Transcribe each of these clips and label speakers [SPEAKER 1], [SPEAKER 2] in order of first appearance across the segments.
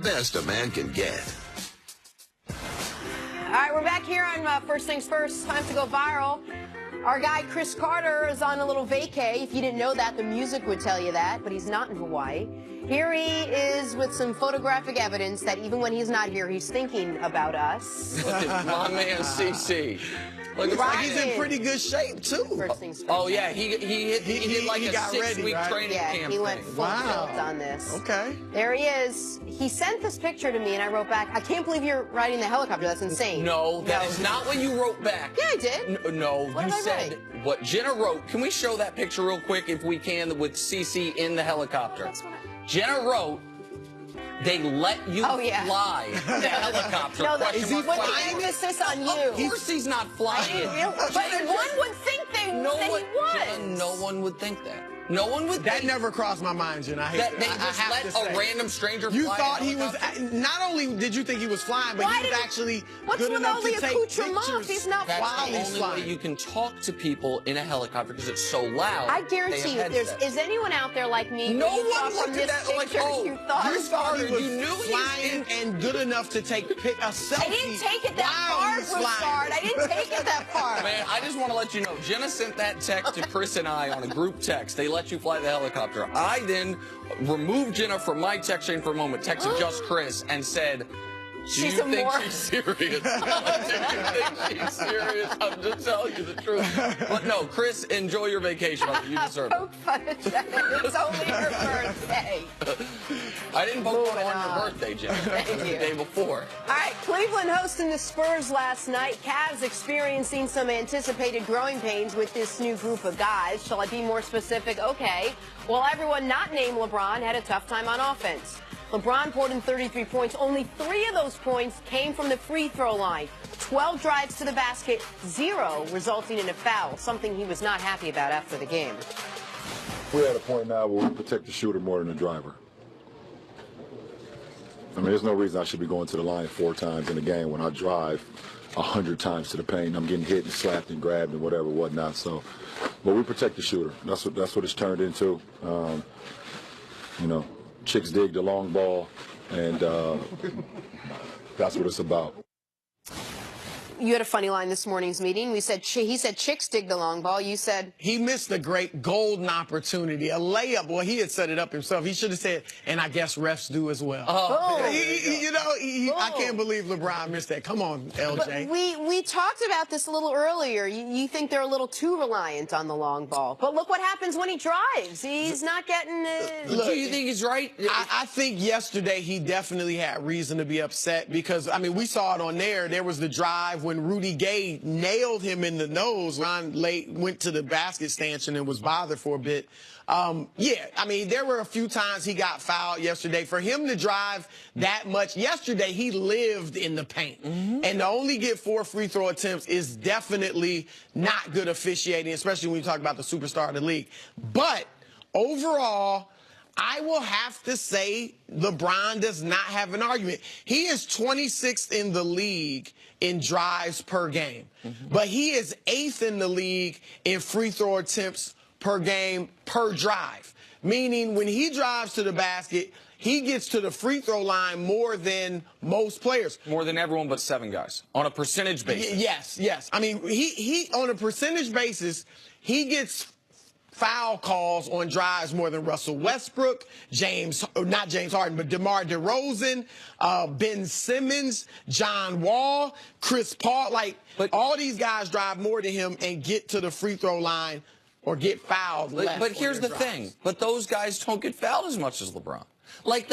[SPEAKER 1] Best a man can get.
[SPEAKER 2] All right, we're back here on First Things First. Time to go viral. Our guy Chris Carter is on a little vacay. If you didn't know that, the music would tell you that, but he's not in Hawaii. Here he is with some photographic evidence that even when he's not here, he's thinking about us.
[SPEAKER 3] Look at my man CC.
[SPEAKER 4] Looks like he's in pretty good shape, too.
[SPEAKER 2] First things first.
[SPEAKER 3] Oh, yeah, he hit like a 6-week training camp.
[SPEAKER 2] He went full tilt on this.
[SPEAKER 4] Okay.
[SPEAKER 2] There he is. He sent this picture to me, and I wrote back, I can't believe you're riding the helicopter. That's insane.
[SPEAKER 3] No, that is not what you wrote back.
[SPEAKER 2] Yeah, I did.
[SPEAKER 3] No,
[SPEAKER 2] What
[SPEAKER 3] you
[SPEAKER 2] did I
[SPEAKER 3] said
[SPEAKER 2] write?
[SPEAKER 3] what Jenna wrote. Can we show that picture real quick, if we can, with CC in the helicopter?
[SPEAKER 2] That's what
[SPEAKER 3] Jenna wrote, they let you fly the helicopter.
[SPEAKER 2] No,
[SPEAKER 3] Question
[SPEAKER 2] he
[SPEAKER 3] mark,
[SPEAKER 2] put the
[SPEAKER 3] flying?
[SPEAKER 2] emphasis on you.
[SPEAKER 3] Of course he's not flying.
[SPEAKER 2] But one would think that he was.
[SPEAKER 3] Jenna, no one would think that. No one would
[SPEAKER 4] That
[SPEAKER 3] think
[SPEAKER 4] never crossed my mind, Jen. I hate
[SPEAKER 3] that
[SPEAKER 4] that.
[SPEAKER 3] they
[SPEAKER 4] I
[SPEAKER 3] just
[SPEAKER 4] have to
[SPEAKER 3] let
[SPEAKER 4] say.
[SPEAKER 3] a random stranger fly.
[SPEAKER 4] You thought
[SPEAKER 3] a
[SPEAKER 4] he was,
[SPEAKER 3] helicopter?
[SPEAKER 4] not only did you think he was flying, but he was actually good enough to take pictures.
[SPEAKER 2] He's not
[SPEAKER 3] That's
[SPEAKER 2] flying.
[SPEAKER 3] the only way you can talk to people in a helicopter, because it's so loud.
[SPEAKER 2] I guarantee you, is anyone out there like me?
[SPEAKER 3] No
[SPEAKER 2] when you
[SPEAKER 3] one
[SPEAKER 2] saw from
[SPEAKER 3] looked at
[SPEAKER 2] this
[SPEAKER 3] that like,
[SPEAKER 2] picture,
[SPEAKER 3] oh,
[SPEAKER 2] you thought
[SPEAKER 4] You thought he was
[SPEAKER 3] You knew he was
[SPEAKER 4] flying and good enough to take a selfie.
[SPEAKER 2] I didn't take it that
[SPEAKER 4] while
[SPEAKER 2] far,
[SPEAKER 4] he was flying.
[SPEAKER 2] Broussard. I didn't take it that far.
[SPEAKER 3] Man, I just want to let you know, Jenna sent that text to Chris and I on a group text. They let you fly the helicopter. I then removed Jenna from my text chain for a moment, texted just Chris, and said, do you think she's serious? Do you think she's serious? I'm just telling you the truth. But no, Chris, enjoy your vacation. You deserve it.
[SPEAKER 2] Poke fun at Jenna. It's only her birthday.
[SPEAKER 3] I didn't poke fun on your birthday, Jenna.
[SPEAKER 2] Thank
[SPEAKER 3] It was
[SPEAKER 2] you.
[SPEAKER 3] the day before.
[SPEAKER 2] All right, Cleveland hosting the Spurs last night. Cavs experiencing some anticipated growing pains with this new group of guys. Shall I be more specific? Okay. Well, everyone not named LeBron had a tough time on offense. LeBron poured in 33 points. Only 3 of those points came from the free throw line. 12 drives to the basket, 0 resulting in a foul, something he was not happy about after the game.
[SPEAKER 5] We're at a point now where we protect the shooter more than the driver. I mean, there's no reason I should be going to the line 4 times in a game when I drive 100 times to the paint. I'm getting hit and slapped and grabbed and whatever, whatnot. So, but we protect the shooter. That's what it's turned into. You know, chicks dig the long ball, and that's what it's about.
[SPEAKER 2] You had a funny line this morning's meeting. He said chicks dig the long ball. You said
[SPEAKER 4] he missed a great golden opportunity, a layup. Well, he had set it up himself. He should have said, and I guess refs do as well. I can't believe LeBron missed that. Come on, LJ.
[SPEAKER 2] But we talked about this a little earlier. You think they're a little too reliant on the long ball. But look what happens when he drives. He's not getting
[SPEAKER 3] Look, do you think he's right?
[SPEAKER 4] I think yesterday he definitely had reason to be upset because, I mean, we saw it on there. There was the drive when Rudy Gay nailed him in the nose. Ron went to the basket stanchion and was bothered for a bit. Yeah, I mean, there were a few times he got fouled yesterday. For him to drive that much yesterday, he lived in the paint. And to only get 4 free throw attempts is definitely not good officiating, especially when you talk about the superstar of the league. But overall, I will have to say LeBron does not have an argument. He is 26th in the league in drives per game. But he is 8th in the league in free throw attempts per game per drive. Meaning when he drives to the basket, he gets to the free throw line more than most players.
[SPEAKER 3] More than everyone but 7 guys on a percentage basis.
[SPEAKER 4] Yes. I mean, he on a percentage basis, he gets foul calls on drives more than Russell Westbrook, not James Harden, but DeMar DeRozan, Ben Simmons, John Wall, Chris Paul. But all these guys drive more than him and get to the free throw line or get fouled less.
[SPEAKER 3] But here's the thing. But those guys don't get fouled as much as LeBron. Like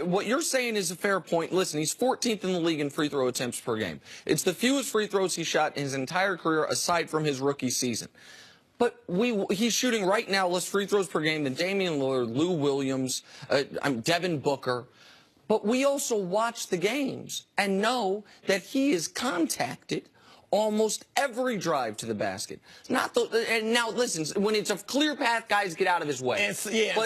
[SPEAKER 3] what you're saying is a fair point. Listen, he's 14th in the league in free throw attempts per game. It's the fewest free throws he shot in his entire career aside from his rookie season. But he's shooting right now less free throws per game than Damian Lillard, Lou Williams, Devin Booker. But we also watch the games and know that he is contacted almost every drive to the basket. And now, listen, when it's a clear path, guys get out of his way.
[SPEAKER 4] And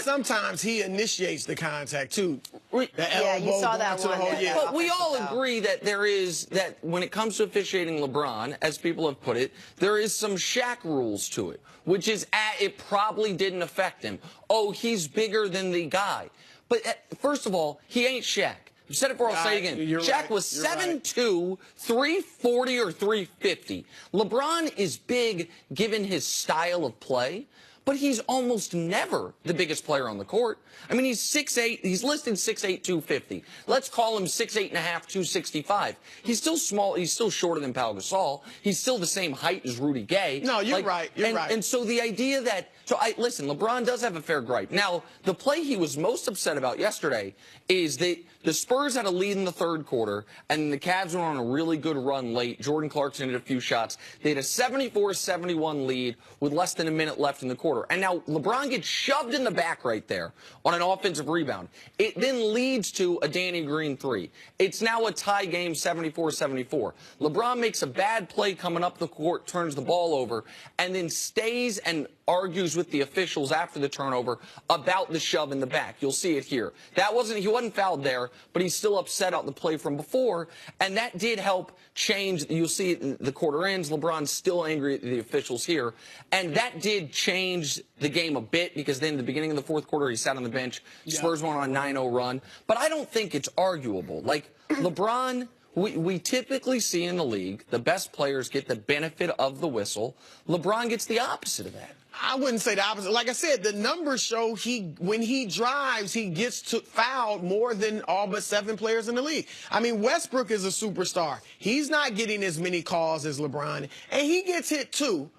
[SPEAKER 4] sometimes he initiates the contact, too.
[SPEAKER 2] Yeah, you saw that one.
[SPEAKER 3] But we all agree that that when it comes to officiating LeBron, as people have put it, there is some Shaq rules to it, which is it probably didn't affect him. Oh, he's bigger than the guy. But first of all, he ain't Shaq. I've said it before, I'll say it again. Shaq
[SPEAKER 4] right.
[SPEAKER 3] was 7'2", 340 or 350. LeBron is big given his style of play, but he's almost never the biggest player on the court. I mean, he's 6'8", he's listed 6'8", 250. Let's call him 6'8 and a half, 265. He's still small, he's still shorter than Pau Gasol. He's still the same height as Rudy Gay.
[SPEAKER 4] No, you're right, you're right.
[SPEAKER 3] And so the idea that, listen, LeBron does have a fair gripe. Now, the play he was most upset about yesterday is that the Spurs had a lead in the third quarter, and the Cavs went on a really good run late. Jordan Clarkson hit a few shots. They had a 74-71 lead with less than a minute left in the quarter. And now LeBron gets shoved in the back right there on an offensive rebound. It then leads to a Danny Green three. It's now a tie game, 74-74. LeBron makes a bad play coming up the court, turns the ball over, and then stays and argues with the officials after the turnover about the shove in the back. You'll see it here. He wasn't fouled there, but he's still upset out the play from before, and that did help change. You'll see it in the quarter ends. LeBron's still angry at the officials here, and that did change the game a bit because then at the beginning of the fourth quarter he sat on the bench. Spurs went on a 9-0 run, but I don't think it's arguable. Like LeBron, we typically see in the league the best players get the benefit of the whistle. LeBron gets the opposite of that.
[SPEAKER 4] I wouldn't say the opposite. Like I said, the numbers show when he drives, he gets fouled more than all but 7 players in the league. I mean, Westbrook is a superstar. He's not getting as many calls as LeBron, and he gets hit too.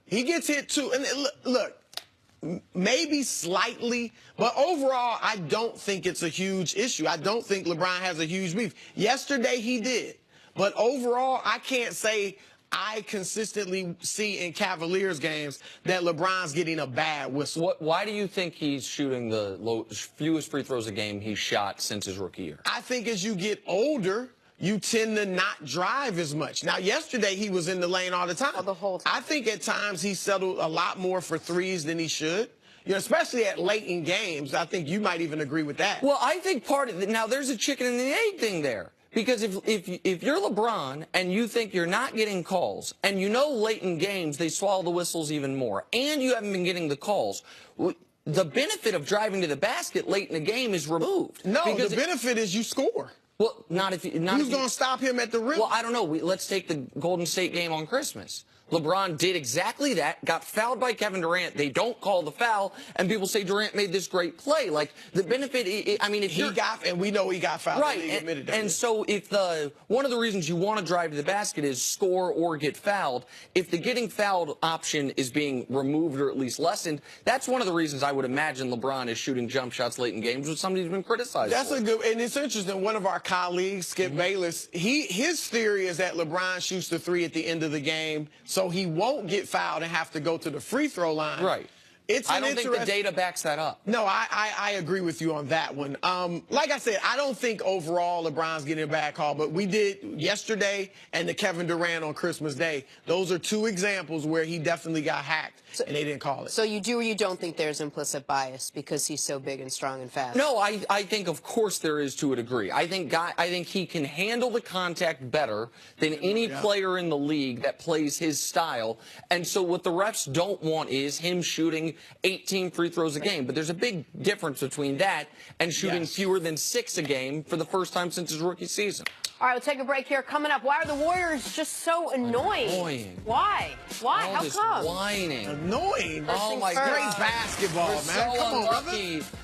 [SPEAKER 4] He gets hit too. And look, maybe slightly, but overall, I don't think it's a huge issue. I don't think LeBron has a huge beef. Yesterday, he did. But overall, I can't say I consistently see in Cavaliers games that LeBron's getting a bad whistle.
[SPEAKER 3] Why do you think he's shooting the fewest free throws a game he's shot since his rookie year?
[SPEAKER 4] I think as you get older, you tend to not drive as much. Now, yesterday he was in the lane all the time.
[SPEAKER 2] Well, the whole time.
[SPEAKER 4] I think at times he settled a lot more for threes than he should. You know, especially at late in games. I think you might even agree with that.
[SPEAKER 3] Well, I think part of it, now there's a chicken and the egg thing there. Because if you're LeBron and you think you're not getting calls, and you know late in games they swallow the whistles even more, and you haven't been getting the calls, the benefit of driving to the basket late in the game is removed.
[SPEAKER 4] No, the benefit is you score.
[SPEAKER 3] Well, not if you...
[SPEAKER 4] Who's going to stop him at the rim?
[SPEAKER 3] Well, I don't know. Let's take the Golden State game on Christmas. LeBron did exactly that, got fouled by Kevin Durant. They don't call the foul, and people say Durant made this great play. Like, the benefit, I mean, if
[SPEAKER 4] he got, and we know he got fouled.
[SPEAKER 3] Right,
[SPEAKER 4] he admitted that.
[SPEAKER 3] and so if one of the reasons you want to drive to the basket is score or get fouled, if the getting fouled option is being removed or at least lessened, that's one of the reasons I would imagine LeBron is shooting jump shots late in games, which somebody's been criticized
[SPEAKER 4] That's
[SPEAKER 3] for.
[SPEAKER 4] a good, and it's interesting. One of our colleagues, Skip Bayless, his theory is that LeBron shoots the three at the end of the game, so he won't get fouled and have to go to the free throw line.
[SPEAKER 3] Right. I don't think the data backs that up.
[SPEAKER 4] No, I agree with you on that one. Like I said, I don't think overall LeBron's getting a bad call, but we did yesterday and the Kevin Durant on Christmas Day. Those are 2 examples where he definitely got hacked and they didn't call it.
[SPEAKER 2] So you do or you don't think there's implicit bias because he's so big and strong and fast?
[SPEAKER 3] No, I think of course there is to a degree. I think he can handle the contact better than any player in the league that plays his style. And so what the refs don't want is him shooting 18 free throws a game. But there's a big difference between that and shooting fewer than 6 a game for the first time since his rookie season.
[SPEAKER 2] All right, we'll take a break here. Coming up, why are the Warriors just so annoying? Why? Why?
[SPEAKER 3] All
[SPEAKER 2] How
[SPEAKER 3] this
[SPEAKER 2] come?
[SPEAKER 3] whining.
[SPEAKER 4] Annoying.
[SPEAKER 3] Oh, my
[SPEAKER 4] Great
[SPEAKER 3] God.
[SPEAKER 4] basketball,
[SPEAKER 3] We're
[SPEAKER 4] man.
[SPEAKER 3] so
[SPEAKER 4] Come on,
[SPEAKER 3] unlucky.
[SPEAKER 4] brother.